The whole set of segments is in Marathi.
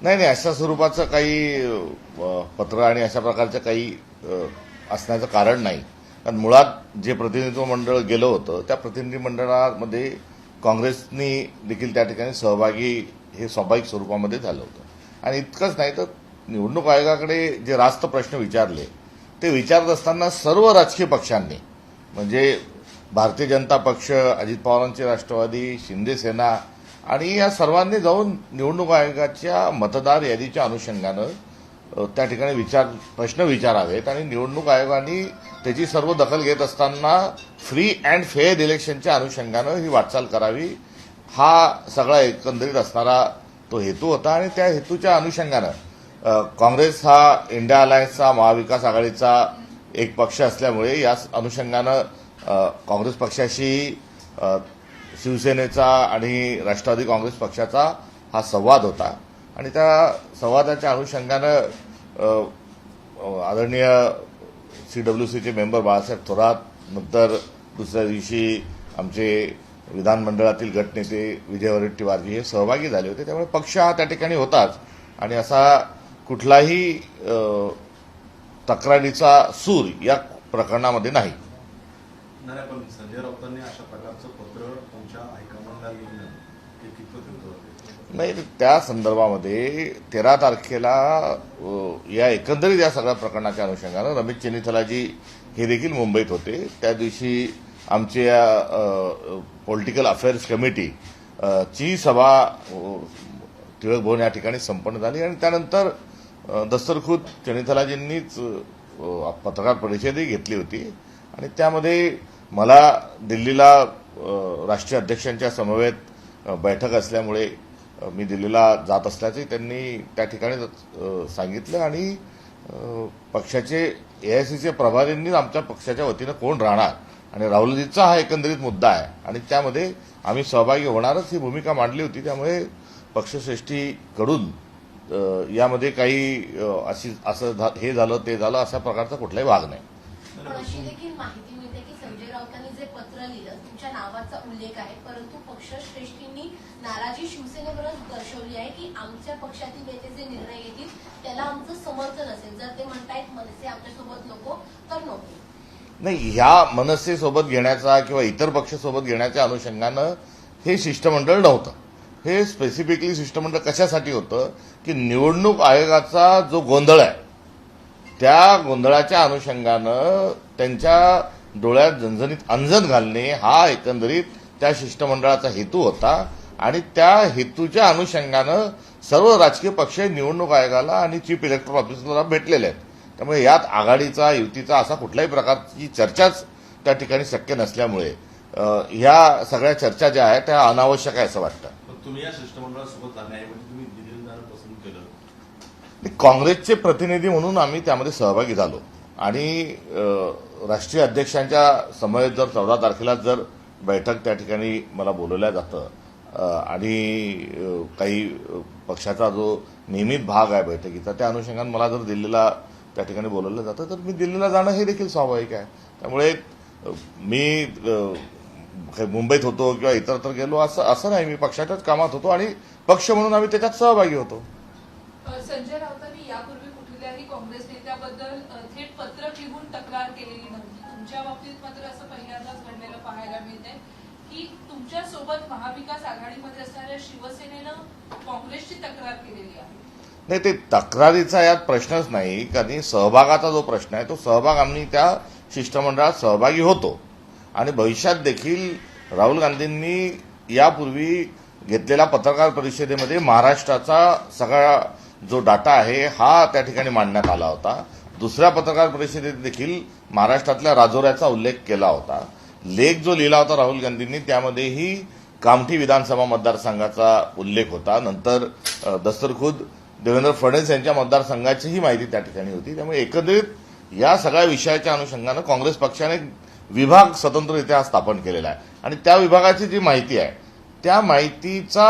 नाही नाही, अशा स्वरूपाचं काही पत्र आणि अशा प्रकारचं काही असण्याचं कारण नाही. कारण मुळात जे प्रतिनिधित्व मंडळ गेलं होतं त्या प्रतिनिधी मंडळामध्ये काँग्रेसनी देखील त्या ठिकाणी हे स्वाभाविक स्वरूपामध्ये झालं होतं. आणि इतकंच नाही तर निवडणूक आयोगाकडे जे रास्त प्रश्न विचारले ते विचारत असताना सर्व राजकीय पक्षांनी, म्हणजे भारतीय जनता पक्ष, अजित पवारांची राष्ट्रवादी, शिंदे सेना आणि या सर्वांनी जाऊन निवडणूक आयोगाच्या मतदार यादीच्या अनुषंगानं त्या ठिकाणी प्रश्न विचारावेत आणि निवडणूक आयोगाने त्याची सर्व दखल घेत असताना फ्री अँड फेअर इलेक्शनच्या अनुषंगानं ही वाटचाल करावी, हा सगळा एकंदरीत असणारा तो हेतू होता. आणि त्या हेतूच्या अनुषंगानं काँग्रेस हा इंडिया अलायन्सचा, महाविकास आघाडीचा एक पक्ष असल्यामुळे या अनुषंगानं काँग्रेस पक्षाशी शिवसेनेचा आणि राष्ट्रवादी काँग्रेस पक्षाचा हा संवाद होता. आणि त्या संवादाच्या अनुषंगानं आदरणीय CWCचे मेंबर बाळासाहेब थोरात, नंतर दुसऱ्या दिवशी आमचे विधानमंडळातील गटनेते विजय वडेट्टीवारजी हे सहभागी झाले होते. त्यामुळे पक्ष हा त्या ठिकाणी होताच आणि असा कुठलाही तक्रारीचा सूर या प्रकरणामध्ये नाही. पण संजय राऊतांनी अशा प्रकारचं पत्र तुमच्या हायकमांडला लिहिलं ते कितपत होतं? नाही, त्या संदर्भामध्ये 13 तारखेला या एकंदरीत या सगळ्या प्रकरणाच्या अनुषंगानं रमेश चेन्नीथलाजी हे देखील मुंबईत होते. त्या दिवशी आमची पॉलिटिकल अफेअर्स कमिटी ची सभा टिळक भवन या ठिकाणी संपन्न झाली आणि त्यानंतर दस्तरखुद चेन्नीथलाजींनीच पत्रकार परिषदही घेतली होती. आणि त्यामध्ये मला दिल्लीला राष्ट्रीय अध्यक्षांच्या समवेत बैठक असल्यामुळे मी दिल्लीला जात असल्याचंही त्यांनी त्या ठिकाणी सांगितलं. आणि पक्षाचे AICC प्रभारींनी आमच्या पक्षाच्या वतीनं कोण राहणार आणि राहुलजीचा हा एकंदरीत मुद्दा आहे आणि त्यामध्ये आम्ही सहभागी होणारच ही भूमिका मांडली होती. त्यामुळे पक्षश्रेष्ठीकडून यामध्ये काही असं हे झालं ते झालं अशा प्रकारचा कुठलाही भाग नाही. अशी देखील माहिती मिळते की संजय राऊतांनी जे पत्र लिहिलं तुमच्या नावाचा उल्लेख आहे, परंतु पक्षश्रेष्ठींनी नाराजी शिवसेनेवरच दर्शवली आहे की आमच्या पक्षातील नेते जे निर्णय घेतील त्याला आमचं समर्थन असेल. जर ते म्हणतायत मनसे आमच्यासोबत नको तर नको. नाही, ह्या मनसेसोबत घेण्याचा किंवा इतर पक्षासोबत घेण्याच्या अनुषंगानं हे शिष्टमंडळ नव्हतं. हे स्पेसिफिकली शिष्टमंडळ कशासाठी होतं की निवडणूक आयोगाचा जो गोंधळ आहे त्या गोंधळाच्या अनुषंगानं त्यांच्या डोळ्यात झणझणीत अंजन घालणे हा एकंदरीत त्या शिष्टमंडळाचा हेतू होता. आणि त्या हेतूच्या अनुषंगानं सर्व राजकीय पक्ष निवडणूक आयोगाला आणि चीफ इलेक्टोरल ऑफिसरला भेटलेले आहेत. त्यामुळे यात आघाडीचा, युतीचा असा कुठल्याही प्रकारची चर्चाच त्या ठिकाणी शक्य नसल्यामुळे ह्या सगळ्या चर्चा ज्या आहेत त्या अनावश्यक आहे असं वाटतं. तुम्ही या शिष्टमंडळासोबत जाण्याऐवजी तुम्ही दिल्लीला जाणं पसंत केलं? काँग्रेसचे प्रतिनिधी म्हणून आम्ही त्यामध्ये सहभागी झालो आणि राष्ट्रीय अध्यक्षांच्या समवेत जर 14 तारखेला जर बैठक त्या ठिकाणी मला बोलवल्या जातं आणि काही पक्षाचा जो नियमित भाग आहे बैठकीचा त्या अनुषंगाने मला जर दिल्लीला त्या ठिकाणी बोलवलं जातं तर मी दिल्लीला जाणं हे देखील स्वाभाविक आहे. त्यामुळे मी मुंबईत होतो किंवा इतरत्र गेलो असं नाही, मी पक्षाच्याच कामात होतो आणि पक्ष म्हणून आम्ही त्याच्यात सहभागी होतो. संजय राऊतांनी यापूर्वी कुठल्याही काँग्रेस नेत्याबद्दल थेट पत्र लिहून तक्रार केलेली नव्हती. तुमच्या बाबतीत मात्र असं पहिल्यांदाच घडलेलं पाहायला मिळतंय की तुमच्या सोबत महाविकास आघाडीमध्ये असणाऱ्या शिवसेनेनं काँग्रेसची तक्रार केलेली आहे. नाही, ते तक्रारीचा यात प्रश्नच नाही. कारण सहभागाचा जो प्रश्न आहे तो सहभाग आम्ही त्या शिष्टमंडळात सहभागी होतो आणि भविष्यात देखील राहुल गांधींनी यापूर्वी घेतलेल्या पत्रकार परिषदेमध्ये महाराष्ट्राचा सगळा जो डाटा आहे हा त्या ठिकाणी मांडण्यात आला होता. दुसऱ्या पत्रकार परिषदेत देखील महाराष्ट्रातल्या राजौऱ्याचा उल्लेख केला होता. लेख जो लिहिला होता राहुल गांधींनी त्यामध्येही कामठी विधानसभा मतदारसंघाचा उल्लेख होता. नंतर दस्तरखुद देवेंद्र फडणवीस यांच्या मतदारसंघाचीही माहिती त्या ठिकाणी होती. त्यामुळे एकंदरीत या सगळ्या विषयाच्या अनुषंगानं काँग्रेस पक्षाने विभाग स्वतंत्ररित्या स्थापन केलेला आहे आणि त्या विभागाची जी माहिती आहे त्या माहितीचा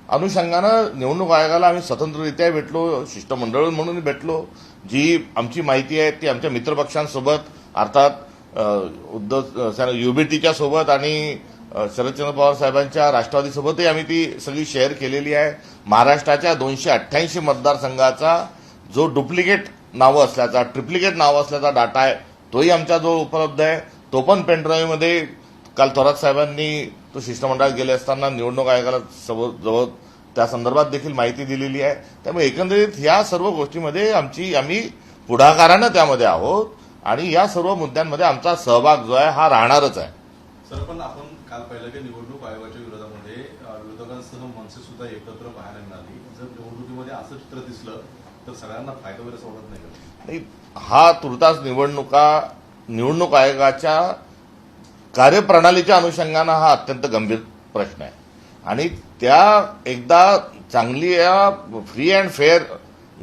अनुषंगानं निवडणूक आयोगाला आम्ही स्वतंत्ररित्या भेटलो, शिष्टमंडळ म्हणून भेटलो. जी आमची माहिती आहे ती आमच्या मित्रपक्षांसोबत अर्थात UBTच्या सोबत आणि शरदचंद्र पवार साहेबांच्या राष्ट्रवादीसोबतही आम्ही ती सगळी शेअर केलेली आहे. महाराष्ट्राच्या 288 मतदारसंघाचा जो डुप्लिकेट नावं असल्याचा, ट्रिप्लिकेट नावं असल्याचा डाटा आहे तोही आमच्याजवळ उपलब्ध आहे. तो पण पेनड्राईव्हमध्ये काल थोरात साहेबांनी तो शिष्टमंडळात गेले असताना निवडणूक आयोगाला जवळ त्या संदर्भात देखील माहिती दिलेली आहे. त्यामुळे एकंदरीत या सर्व गोष्टीमध्ये आम्ही पुढाकारानं त्यामध्ये आहोत आणि या सर्व मुद्द्यांमध्ये आमचा सहभाग जो आहे हा राहणारच आहे. सर, पण आपण काल पाहिलं की निवडणूक आयोगाच्या विरोधामध्ये विरोधकांसह मनसे सुद्धा एकत्र पाहायला मिळाली. जर निवडणुकीमध्ये असं चित्र दिसलं तर सगळ्यांना फायदा वगैरे सोडत नाही का? नाही, हा तुर्तास निवडणूक आयोगाच्या कार्यप्रणालीच्या अनुषंगानं हा अत्यंत गंभीर प्रश्न आहे आणि त्या एकदा चांगली या फ्री अँड फेअर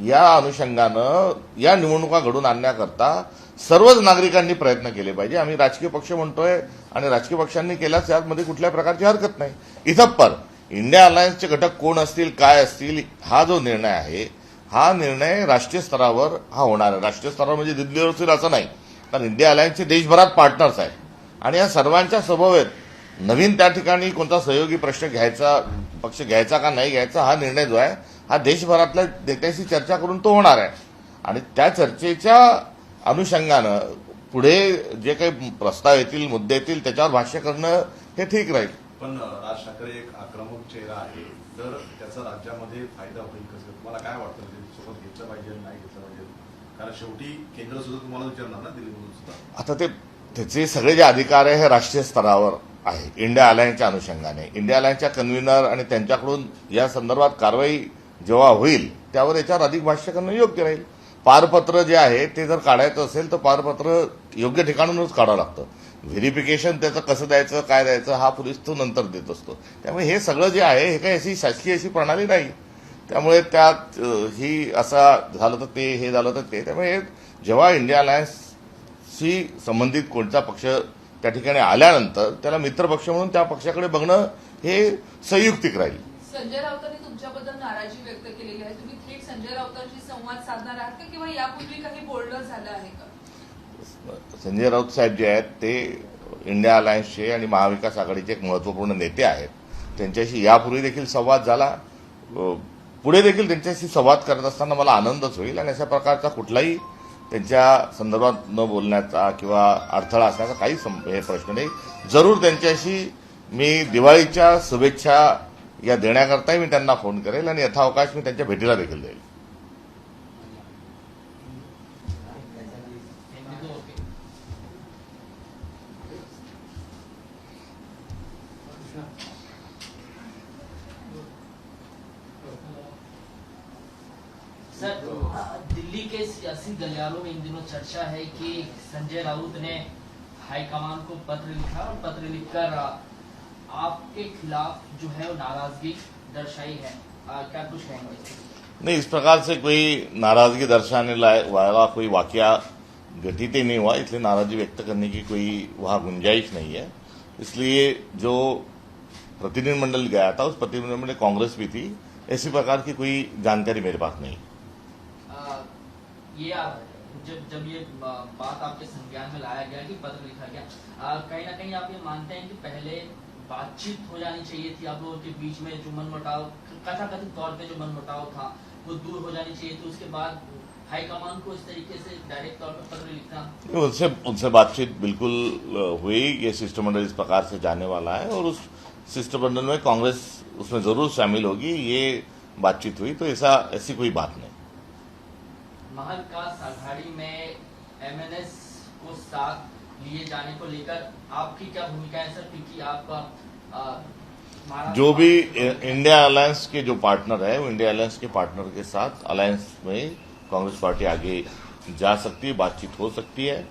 या अनुषंगानं या निवडणुका घडून आणण्याकरता सर्वच नागरिकांनी प्रयत्न केले पाहिजे. आम्ही राजकीय पक्ष म्हणतोय आणि राजकीय पक्षांनी केल्यास यामध्ये कुठल्या प्रकारची हरकत नाही. इथपर इंडिया अलायन्सचे घटक कोण असतील, काय असतील, हा जो निर्णय आहे हा निर्णय राष्ट्रीय स्तरावर हा होणार आहे. राष्ट्रीय स्तरावर म्हणजे दिल्लीवर असेल असं नाही, कारण इंडिया अलायन्सचे देशभरात पार्टनर्स आहेत आणि या सर्वांच्या समवेत नवीन त्या ठिकाणी कोणता सहयोगी पक्ष घ्यायचा का नाही घ्यायचा हा निर्णय जो आहे हा देशभरातल्या नेत्यांशी चर्चा करून तो होणार आहे आणि त्या चर्चेच्या अनुषंगानं पुढे जे काही प्रस्ताव येतील, मुद्दे येतील त्याच्यावर भाष्य करणं हे ठीक राहील. पण राज ठाकरे एक आक्रमक चेहरा आहे, तर त्याचा राज्यामध्ये फायदा होईल कसं? तुम्हाला काय वाटतं? म्हणजे सोबत घेतलं पाहिजे नाही घेतलं पाहिजे? कारण शेवटी केंद्र सुद्धा तुम्हाला विचारणार ना दिल्लीमधून सुद्धा. आता त्याचे सगळे जे अधिकार आहे हे राष्ट्रीय स्तरावर आहे इंडिया अलायन्सच्या अनुषंगाने. इंडिया अलायन्सच्या कन्व्हिनर आणि त्यांच्याकडून या संदर्भात कारवाई जेव्हा होईल त्यावर याच्यावर अधिक भाष्य करणं योग्य राहील. पारपत्र जे आहे ते जर काढायचं असेल तर पारपत्र योग्य ठिकाणूनच काढावं लागतं. व्हेरिफिकेशन त्याचं कसं द्यायचं, काय द्यायचं हा पोलीस तो नंतर देत असतो. त्यामुळे हे सगळं जे आहे हे काही अशी शासकीय अशी प्रणाली नाही. त्यामुळे त्यात ही असं झालं तर ते, हे झालं तर ते. त्यामुळे जेव्हा इंडिया अलायन्सशी संबंधित कोणता पक्ष त्या ठिकाणी आल्यानंतर त्याला मित्रपक्ष म्हणून त्या पक्षाकडे बघणं हे संयुक्तिक राहील. संजय राऊतांनी तुमच्याबद्दल नाराजी व्यक्त केलेली आहे. तुम्ही थेट संजय राऊतांशी संवाद साधणार आहात का किंवा यापूर्वी काही बोलणं झालं आहे का? संजय राऊत साहेब जे आहेत ते इंडिया अलायन्सचे आणि महाविकास आघाडीचे एक महत्वपूर्ण नेते आहेत. त्यांच्याशी यापूर्वी देखील संवाद झाला, पुढे देखील त्यांच्याशी संवाद करत असताना मला आनंदच होईल आणि अशा प्रकारचा कुठलाही त्यांच्या संदर्भात न बोलण्याचा किंवा अडथळा असण्याचा काही हे प्रश्न नाही. जरूर त्यांच्याशी मी दिवाळीच्या शुभेच्छा या देण्याकरताही मी त्यांना फोन करेल आणि यथावकाश मी त्यांच्या भेटीला देखील देईल. सर, दिल्ली के सियासी गलियारों में इन दिनों चर्चा है कि संजय राउत ने हाईकमान को पत्र लिखा और पत्र लिखकर आपके खिलाफ जो है वो नाराजगी दर्शाई है. क्या कुछ कहेंगे? नहीं, इस प्रकार से कोई नाराजगी दर्शाने वाला कोई वाकया घटित ही नहीं हुआ, इसलिए नाराजगी व्यक्त करने की कोई वहां गुंजाइश नहीं है. इसलिए जो प्रतिनिधिमंडल गया था उस प्रतिनिधिमंडल में कांग्रेस भी थी. ऐसी प्रकार की कोई जानकारी मेरे पास नहीं. ये जब ये बात आपके संज्ञान में लाया गया कि पत्र लिखा गया, कहीं ना कहीं आप ये मानते हैं कि पहले बातचीत हो जानी चाहिए थी आप लोगों के बीच में, जो मनमुटाव कथाकथित तौर पे जो मनमुटाव था वो दूर हो जानी चाहिए थी, उसके बाद हाईकमान को इस तरीके से डायरेक्ट तौर पर पत्र लिखना? उनसे बातचीत बिल्कुल हुई. ये शिष्टमंडल इस प्रकार से जाने वाला है और उस शिष्टमंडल में कांग्रेस उसमें जरूर शामिल होगी. ये बातचीत हुई, तो ऐसी कोई बात नहीं. महाविकास आघाड़ी में एमएनएस को साथ लिए जाने को लेकर आपकी क्या भूमिका है सर? क्योंकि आपका जो भी इंडिया अलायंस के जो पार्टनर है वो इंडिया अलायंस के पार्टनर के साथ अलायंस में कांग्रेस पार्टी आगे जा सकती है, बातचीत हो सकती है.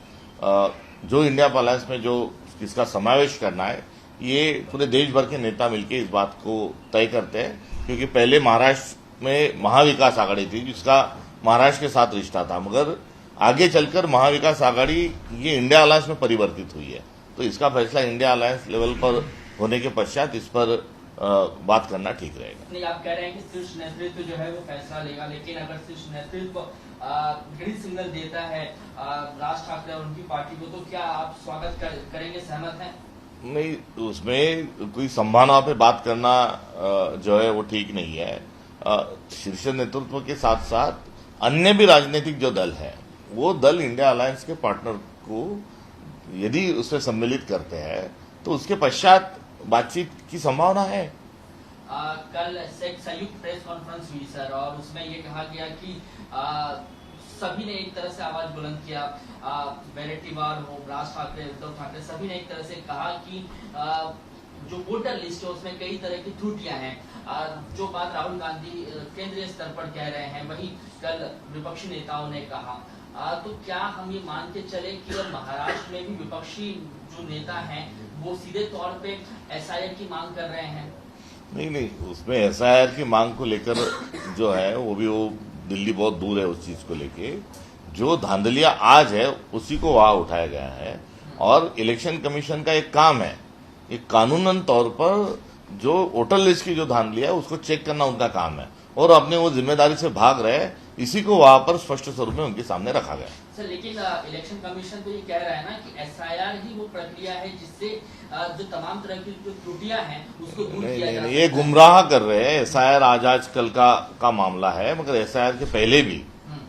जो इंडिया अलायंस में जो इसका समावेश करना है ये पूरे देश भर के नेता मिलकर इस बात को तय करते हैं. क्योंकि पहले महाराष्ट्र में महाविकास आघाड़ी थी जिसका महाराष्ट्र के साथ रिश्ता था, मगर आगे चलकर महाविकास आघाड़ी ये इंडिया अलायंस में परिवर्तित हुई है. तो इसका फैसला इंडिया अलायंस लेवल पर होने के पश्चात इस पर बात करना ठीक रहेगा. नहीं, आप कह रहे हैं कि शीर्ष नेतृत्व जो है वो फैसला लेगा, लेकिन अगर शीर्ष नेतृत्व ग्रीन सिग्नल देता है राज ठाकरे और उनकी पार्टी को, तो क्या आप स्वागत करेंगे, सहमत हैं? नहीं, उसमें कोई संभावना पे बात करना जो है वो ठीक नहीं है। शीर्ष नेतृत्व के साथ साथ अन्य भी राजनीतिक जो दल है वो दल इंडिया अलायंस के पार्टनर को यदि उसमें सम्मिलित करते हैं तो उसके पश्चात बातचीत की संभावना है। कल से एक संयुक्त प्रेस कॉन्फ्रेंस हुई सर, और उसमें ये कहा गया कि सभी ने एक तरह से आवाज बुलंद किया, वैलेटिवार हो, राज ठाकरे, उद्धव ठाकरे, सभी ने एक तरह से कहा कि जो वोटर लिस्ट है उसमें कई तरह की त्रुटियां हैं। जो बात राहुल गांधी केंद्रीय स्तर पर कह रहे हैं वही कल विपक्षी नेताओं ने कहा। तो क्या हम ये मान के चले कि अब महाराष्ट्र में भी विपक्षी जो नेता हैं वो सीधे तौर पे एसआईआर की मांग कर रहे हैं? नहीं, उसमें एसआईआर की मांग को लेकर जो है वो दिल्ली बहुत दूर है उस चीज को लेके। जो धांधलियां आज है उसी को वहां उठाया गया है, और इलेक्शन कमीशन का एक काम है, एक कानूनन तौर पर जो वोटर लिस्ट की जो धांधलियां है उसको चेक करना उनका काम है, और अपने वो जिम्मेदारी से भाग रहे, इसी को वहां पर स्पष्ट स्वरूप में उनके सामने रखा गया। सर, लेकिन इलेक्शन कमीशन तो ये कह रहा है ना कि एसआईआर ही वो प्रक्रिया है जिससे जो तमाम तरह की जो त्रुटियां हैं उसको दूर किया जा सकता है। ये गुमराह कर रहे हैं। एसआईआर आज कल का मामला है, मगर एसआईआर के पहले भी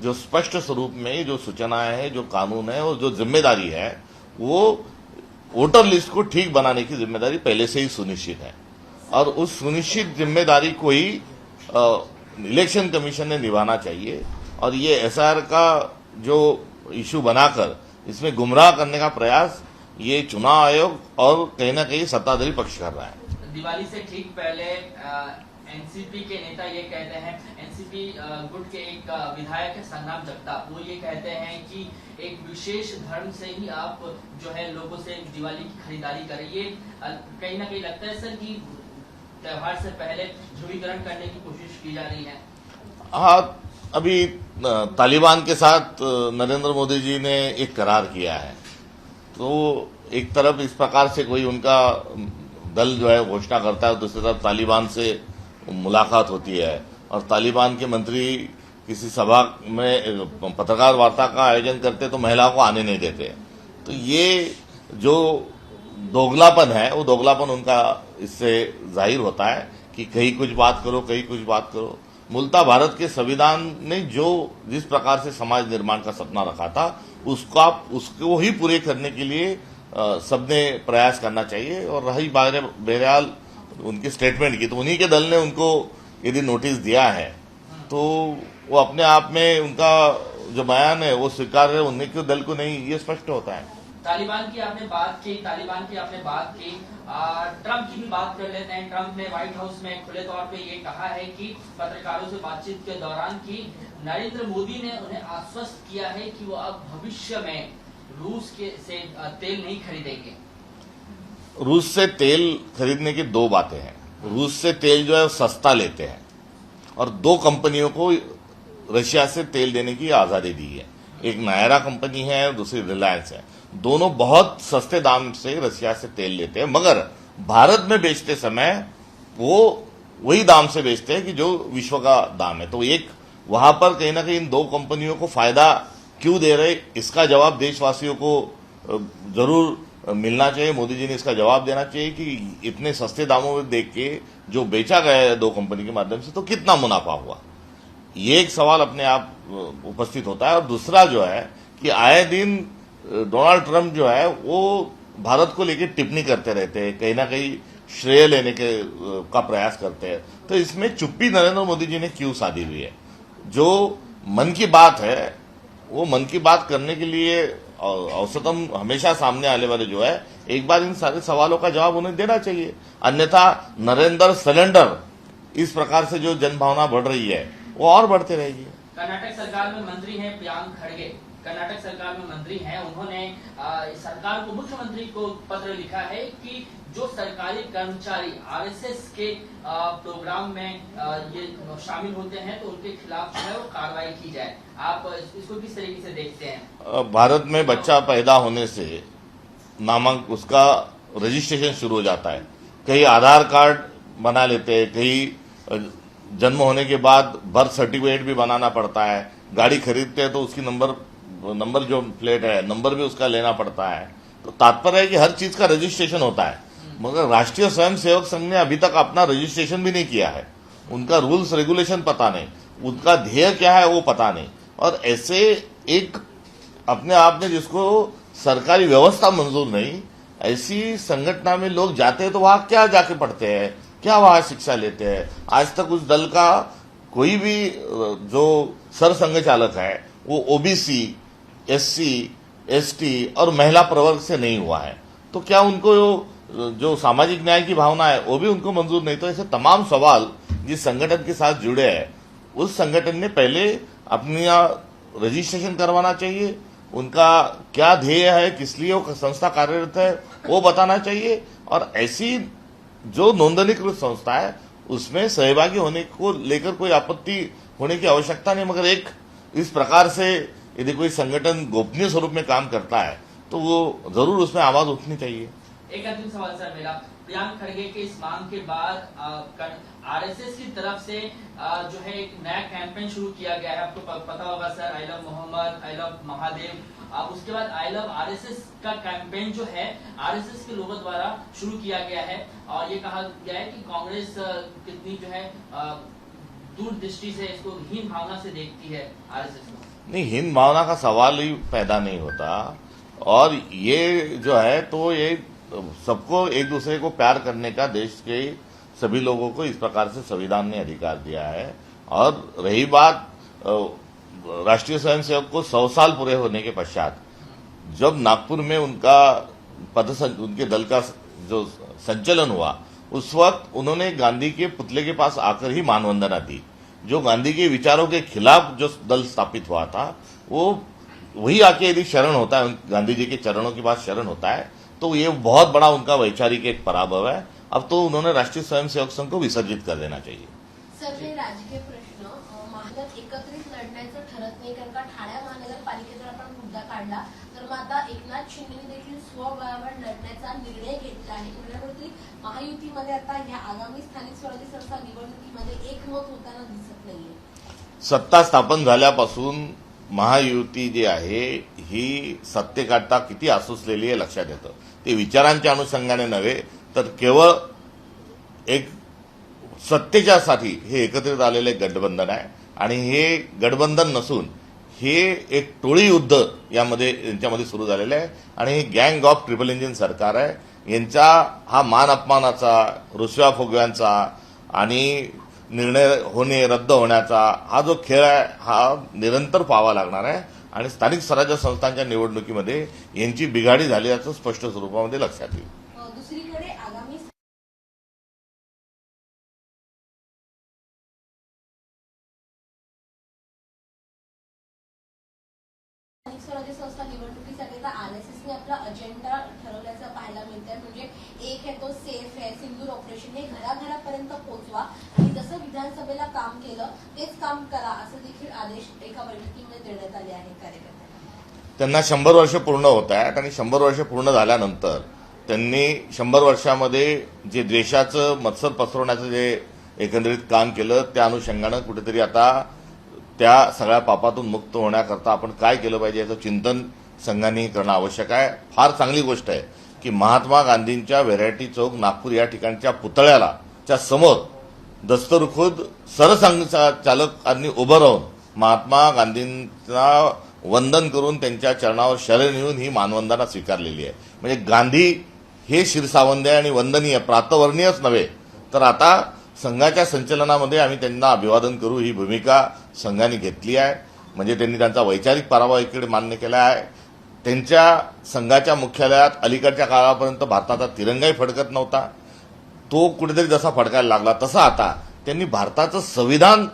जो स्पष्ट स्वरूप में जो सूचनाएं हैं, जो कानून है और जो जिम्मेदारी है, वो वोटर लिस्ट को ठीक बनाने की जिम्मेदारी पहले से ही सुनिश्चित है, और उस सुनिश्चित जिम्मेदारी को ही इलेक्शन कमीशन ने निभाना चाहिए। और ये एसआईआर का जो इशू बनाकर इसमें गुमराह करने का प्रयास ये चुनाव आयोग और कहीं ना कहीं सत्ताधारी पक्ष कर रहा है। दिवाली से ठीक पहले एनसीपी के नेता ये कहते हैं, एनसीपी गुट के एक विधायक है संग्राम जगताप, वो ये कहते हैं कि एक विशेष धर्म से ही आप जो है लोगों से दिवाली की खरीदारी करें। ये कहीं ना कहीं लगता है सर कि त्योहार से पहले ध्रुवीकरण करने की कोशिश की जा रही है। हाँ, अभी तालिबान के साथ नरेंद्र मोदी जी ने एक करार किया है, तो एक तरफ इस प्रकार से कोई उनका दल जो है घोषणा करता है, दूसरी तरफ तालिबान से मुलाकात होती है, और तालिबान के मंत्री किसी सभा में पत्रकार वार्ता का आयोजन करते तो महिलाओं को आने नहीं देते। तो ये जो दोगलापन है, वो दोगलापन उनका इससे जाहिर होता है कि कहीं कुछ बात करो, कहीं कुछ बात करो। मूलतः भारत के संविधान ने जिस प्रकार से समाज निर्माण का सपना रखा था उसको ही पूरे करने के लिए सबने प्रयास करना चाहिए। और रही बहरहाल उनके स्टेटमेंट की, तो उन्हीं के दल ने उनको यदि नोटिस दिया है तो वो अपने आप में उनका जो बयान है वो स्वीकार है, उन्हीं के दल को नहीं, ये स्पष्ट होता है। तालिबान की आपने बात की, ट्रंप की भी बात कर लेते हैं। ट्रंप ने व्हाइट हाउस में खुले तौर पे ये कहा है कि पत्रकारों से बातचीत के दौरान कि नरेंद्र मोदी ने उन्हें आश्वस्त किया है कि वो अब भविष्य में रूस से तेल नहीं खरीदेंगे। रूस से तेल खरीदने की दो बातें हैं। रूस से तेल जो है सस्ता लेते हैं, और दो कंपनियों को रशिया से तेल देने की आजादी दी है। एक नायरा कंपनी है, दूसरी रिलायंस है। दोनों बहुत सस्ते दाम से रशिया से तेल लेते हैं, मगर भारत में बेचते समय वो वही दाम से बेचते हैं कि जो विश्व का दाम है। तो एक वहां पर कहीं ना कहीं इन दो कंपनियों को फायदा क्यों दे रहे, इसका जवाब देशवासियों को जरूर मिलना चाहिए। मोदी जी ने इसका जवाब देना चाहिए कि इतने सस्ते दामों में देख के जो बेचा गया है दो कंपनी के माध्यम से, तो कितना मुनाफा हुआ, ये एक सवाल अपने आप उपस्थित होता है। और दूसरा जो है कि आए दिन डोनाल्ड ट्रंप जो है वो भारत को लेकर टिप्पणी करते रहते हैं, कहीं ना कहीं श्रेय लेने का प्रयास करते हैं। तो इसमें चुप्पी नरेंद्र मोदी जी ने क्यों साधी हुई है? जो मन की बात है वो मन की बात करने के लिए औसतम हमेशा सामने आने वाले जो है, एक बार इन सारे सवालों का जवाब उन्हें देना चाहिए। अन्यथा नरेंद्र सिलेंडर इस प्रकार से जो जनभावना बढ़ रही है वो और बढ़ती रहेगी। कर्नाटक सरकार में मंत्री हैं प्रियांक खड़गे, कर्नाटक सरकार में मंत्री हैं, उन्होंने सरकार को, मुख्यमंत्री को पत्र लिखा है कि जो सरकारी कर्मचारी आरएसएस के प्रोग्राम में ये शामिल होते हैं तो उनके खिलाफ जो है वो कार्रवाई की जाए। आप इसको किस तरीके से देखते हैं? भारत में बच्चा पैदा होने से उसका रजिस्ट्रेशन शुरू हो जाता है। कई आधार कार्ड बना लेते हैं, कई जन्म होने के बाद बर्थ सर्टिफिकेट भी बनाना पड़ता है। गाड़ी खरीदते हैं तो उसकी नंबर जो प्लेट है, नंबर भी उसका लेना पड़ता है। तो तात्पर्य है कि हर चीज का रजिस्ट्रेशन होता है, मगर राष्ट्रीय स्वयंसेवक संघ ने अभी तक अपना रजिस्ट्रेशन भी नहीं किया है। उनका रूल्स रेगुलेशन पता नहीं, उनका ध्येय क्या है वो पता नहीं, और ऐसे एक अपने आप में जिसको सरकारी व्यवस्था मंजूर नहीं, ऐसी संगठना में लोग जाते हैं तो वहां क्या जाके पढ़ते हैं, क्या वहां शिक्षा लेते हैं। आज तक उस दल का कोई भी जो सरसंघ चालक है वो ओबीसी, एससी, एसटी और महिला प्रवर्ग से नहीं हुआ है, तो क्या उनको जो सामाजिक न्याय की भावना है वो भी उनको मंजूर नहीं। तो ऐसे तमाम सवाल जिस संगठन के साथ जुड़े हैं, उस संगठन ने पहले अपनी रजिस्ट्रेशन करवाना चाहिए, उनका क्या ध्येय है, किस लिए वो संस्था कार्यरत है वो बताना चाहिए, और ऐसी जो नोंदणीकृत संस्था है उसमें सहभागी होने को लेकर कोई आपत्ति होने की आवश्यकता नहीं। मगर एक इस प्रकार से यदि कोई संगठन गोपनीय स्वरूप में काम करता है तो वो जरूर उसमें आवाज उठनी चाहिए। एक अंतिम सवाल सर मेरा, प्रियांक खड़गे के इस मांग के बाद आरएसएस की तरफ से जो है एक नया कैंपेन शुरू किया गया है, आपको पता होगा sir, I love Mohammed, I love Mahadev. अब उसके बाद आई लव आरएसएस का कैंपेन जो है आरएसएस के लोगों द्वारा शुरू किया गया है, और ये कहा गया है कि कांग्रेस कितनी जो है दूरदृष्टि से इसको हीन भावना से देखती है आरएसएस को। नहीं, हीन भावना का सवाल ही पैदा नहीं होता, और ये जो है तो ये सबको एक दूसरे को प्यार करने का देश के सभी लोगों को इस प्रकार से संविधान ने अधिकार दिया है। और रही बात राष्ट्रीय स्वयंसेवक को 100 साल पूरे होने के पश्चात जब नागपुर में उनका उनके दल का जो संचलन हुआ, उस वक्त उन्होंने गांधी के पुतले के पास आकर ही मानवंदना दी। जो गांधी के विचारों के खिलाफ जो दल स्थापित हुआ था, वो वही आके यदि शरण होता है, गांधी जी के चरणों के पास शरण होता है, तो ये बहुत बड़ा उनका वैचारिक एक पराभव है। अब तो उन्होंने राष्ट्रीय स्वयंसेवक संघ को विसर्जित कर देना चाहिए। सर, हे राजकीय प्रश्न महानगर एकत्रित लढण्याचं ठरत नाही, कारण का ठाणे महानगरपालिकेचा आपण मुद्दा काढला तर मग आता एकनाथ शिंदेने देखील स्वबळावर लढण्याचा निर्णय घेतला आहे। कुठल्यातरी महायुतीमध्ये आता या आगामी स्थानिक स्वराज्य संस्था निवडणुकीमध्ये एकमत होताना दिसत नाहीये। सत्ता स्थापन झाल्यापासून महायुती जी आहे ही सत्तेकाठता किती आसुसलेली आहे लक्षात येतं। ते विचारांच्या अनुषंगाने नव्हे तर केवळ एक सत्तेच्यासाठी हे एकत्रित आलेले गठबंधन आहे, आणि हे गठबंधन नसून हे एक टोळी युद्ध यांच्यामध्ये सुरू झालेलं आहे, आणि हे गँग ऑफ ट्रिपल इंजिन सरकार आहे। यांचा हा मान अपमानाचा, रुसव्या फुगव्यांचा आणि निर्णय होणे रद्द होण्याचा हा जो खेळ आहे हा निरंतर पाहावा लागणार आहे, आणि स्थानिक स्वराज्य संस्थांच्या निवडणुकीमध्ये यांची बिघाडी झाल्याचं स्पष्ट स्वरूपामध्ये लक्षात येईल। दुसरीकडे आगामी स्थानिक स्वराज्य संस्था निवडणुकीसाठी आता आरएसएसने आपला अजेंडा ठरवल्याचं पाहायला मिळतंय। म्हणजे एक आहे तो सेफ आहे, सिंदूर ऑपरेशन, हे घराघरापर्यंत पोहोचवा आणि जसं विधानसभेला काम केलं तेच काम करा, असं देखील आदेश एका बैठकीमध्ये देण्यात आले आहेत कार्यकर्त्यांना। त्यांना 100 वर्ष पूर्ण होत आहेत, आणि 100 वर्ष पूर्ण झाल्यानंतर त्यांनी 100 वर्षामध्ये जे द्वेषाचं मत्सर पसरवण्याचं जे एकंदरीत काम केलं, त्या अनुषंगानं कुठेतरी आता त्या सगळ्या पापातून मुक्त होण्याकरता आपण काय केलं पाहिजे याचं चिंतन संघांनी करणं आवश्यक आहे। फार चांगली गोष्ट आहे की महात्मा गांधींच्या व्हेरायटी चौक नागपूर या ठिकाणच्या पुतळ्याला च्या समोर दस्तूरखुद सरसंघचालकांनी उभं राहून महात्मा गांधींना वंदन करून त्यांच्या चरणावर शरण येऊन ही मानवंदना स्वीकारलेली आहे। म्हणजे गांधी हे शिरसावंद्य आणि वंदनीय प्रातवर्णीयच नव्हे, तर आता संघाच्या संचलनामध्ये आम्ही त्यांना अभिवादन करू ही भूमिका संघाने घेतली आहे। म्हणजे त्यांनी त्यांचा वैचारिक पराभव इकडे मान्य केला आहे। त्यांच्या संघाच्या मुख्यालयात अलीकडच्या काळापर्यंत भारताचा तिरंगाही फडकत नव्हता, तो कुठेतरी जसा फडकायला लागला तसा आता त्यांनी भारताचं संविधान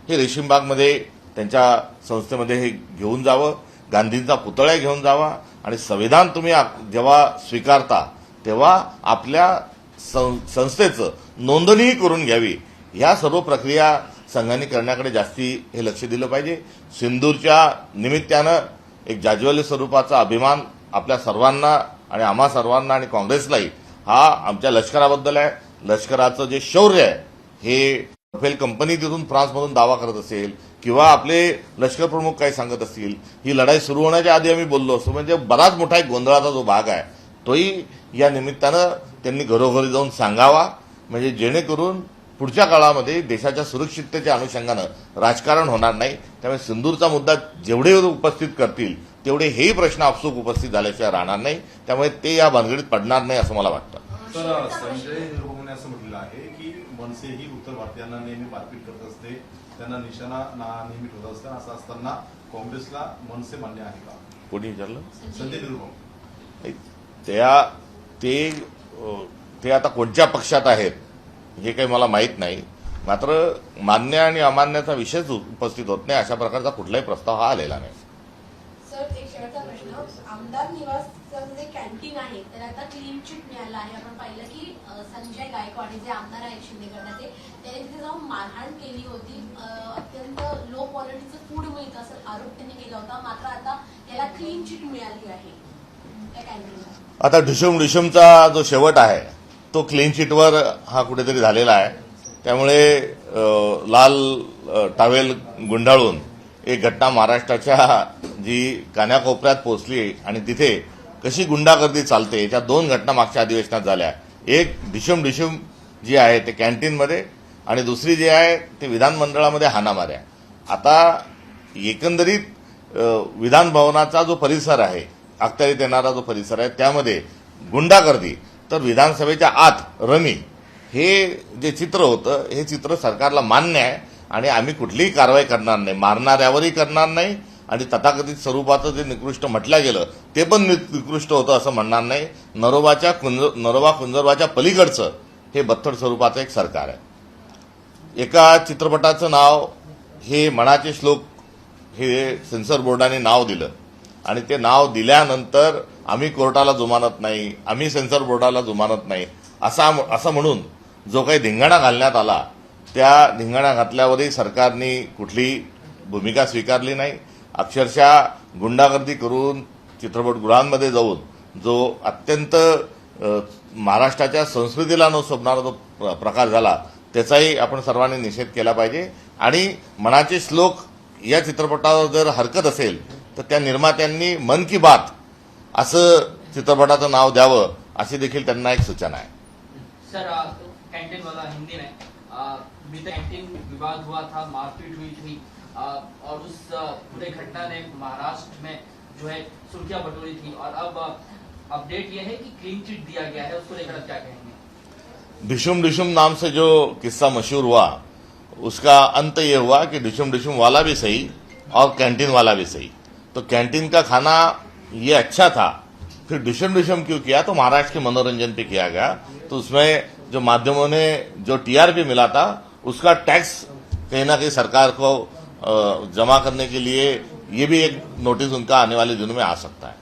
हे रेशीमबागमध्ये त्यांच्या संस्थेमध्ये हे घेऊन जावं, गांधींचा पुतळा घेऊन जावा, आणि संविधान तुम्ही जेव्हा स्वीकारता तेव्हा आपल्या संस्थेचं नोंदणीही करून घ्यावी। ह्या सर्व प्रक्रिया संघाने करण्याकडे जास्ती हे लक्ष दिलं पाहिजे। सिंदूरच्या निमित्तानं एक जाज्वल्य स्वरूपाचा अभिमान आपल्या सर्वांना आणि आम्हा सर्वांना आणि काँग्रेसलाही हा आमच्या लष्कराबद्दल आहे। लष्कराचं जे शौर्य आहे हे राफेल कंपनी तिथून फ्रान्समधून दावा करत असेल किंवा आपले लष्कर प्रमुख काही सांगत असतील, ही लढाई सुरू होण्याच्या आधी आम्ही बोललो असतो। म्हणजे बराच मोठा एक गोंधळाचा जो भाग आहे तोही या निमित्तानं त्यांनी घरोघरी जाऊन सांगावा, म्हणजे जेणेकरून पुढच्या काळामध्ये देशाच्या सुरक्षिततेच्या अनुषंगानं राजकारण होणार नाही. त्यामुळे सिंदूरचा मुद्दा जेवढे उपस्थित करतील तेवढे हेही प्रश्न आपसूक उपस्थित झाल्याशिवाय राहणार नाही. त्यामुळे ते या भानगडीत पडणार नाही असं मला वाटतं. तर संजय निरुपमने असं म्हटलेलं आहे की मनसे ही उत्तर भारतीयांना नेहमी मारपीट करत असते, त्यांना निशाणा नेहमी ठेवत असते. असं असताना काँग्रेसला मनसे मान्य आहे का? कोणी विचारलं? संजय निरुपम. ते आता कोणत्या पक्षात आहेत हे काही मला माहीत नाही. मात्र मान्य आणि अमान्याचा विषयच उपस्थित होत नाही. अशा प्रकारचा कुठलाही प्रस्ताव हा आलेला नाही. सर, एक शेवटचा प्रश्न. आमदार निवासचं जे कॅन्टीन आहे तर आता क्लीन चिट मिळालं आहे. आपण पाहिलं की संजय गायकवाड जे आमदार आहेत शिंदे गटाचे, त्याने तिथे जाऊन मारहाण केली होती. अत्यंत लो क्वालिटीचं फूड मिळतं असं आरोप त्यांनी केला होता. मात्र आता याला क्लीन चिट मिळाली आहे त्या कॅन्टीनला. आता ढिशुमचा जो शेवट आहे तो क्लीन चिटवर हा कुठेतरी झालेला आहे. त्यामुळे लाल टावेल गुंडाळून एक घटना महाराष्ट्राच्या जी कान्याकोपऱ्यात पोहोचली आणि तिथे कशी गुंडागर्दी चालते त्या दोन घटना मागच्या अधिवेशनात झाल्या. एक ढिशुम जी आहे ते कॅन्टीनमध्ये आणि दुसरी जी आहे ते विधानमंडळामध्ये हाणामाऱ्या. आता एकंदरीत विधान भवनाचा जो परिसर आहे, अखत्यारीत येणारा जो परिसर आहे त्यामध्ये गुंडागर्दी, तर विधानसभेच्या आत रमी, हे जे चित्र होतं हे चित्र सरकारला मान्य आहे आणि आम्ही कुठलीही कारवाई करणार नाही, मारणाऱ्यावरही करणार नाही आणि तथाकथित स्वरूपाचं जे निकृष्ट म्हटलं गेलं ते पण निकृष्ट होतं असं म्हणणार नाही. नरोबा कुंजरवाच्या पलीकडचं हे बत्थड स्वरूपाचं एक सरकार आहे. एका चित्रपटाचं नाव हे मनाचे श्लोक हे सेन्सर बोर्डाने नाव दिलं आणि ते नाव दिल्यानंतर आम्ही कोर्टाला जुमानत नाही, आम्ही सेन्सर बोर्डाला जुमानत नाही असं म्हणून जो काही धिंगाणा घालण्यात आला त्या धिंगाणा घातल्यावरही सरकारने कुठली भूमिका स्वीकारली नाही. अक्षरशः गुंडागर्दी करून चित्रपटगृहांमध्ये जाऊन जो अत्यंत महाराष्ट्राच्या संस्कृतीला न शोभणारा जो प्रकार झाला त्याचाही आपण सर्वांनी निषेध केला पाहिजे. आणि मनाचे श्लोक या चित्रपटावर जर हरकत असेल तर त्या निर्मात्यांनी मन की बात असं चित्रपटाचं नाव द्यावं अशी देखील त्यांना एक सूचना आहे. सर, कैंटीन वाला हिंदी में बीते कैंटीन विवाद हुआ था, मारपीट हुई थी और उस पूरे घटना ने महाराष्ट्र में जो है सुर्खियां बटोरी थी और अब अपडेट ये है कि क्लीन चिट दिया गया है. उसको लेकर क्या कहेंगे? ढिशुम नाम से जो किस्सा मशहूर हुआ उसका अंत ये हुआ कि ढिशुम वाला भी सही और कैंटीन वाला भी सही. तो कैंटीन का खाना ये अच्छा था, फिर ढिशुम क्यों किया? तो महाराष्ट्र के मनोरंजन पे किया गया. तो उसमें जो माध्यमों ने जो टीआरपी मिला था उसका टैक्स कहीं ना कहीं सरकार को जमा करने के लिए ये भी एक नोटिस उनका आने वाले दिनों में आ सकता है.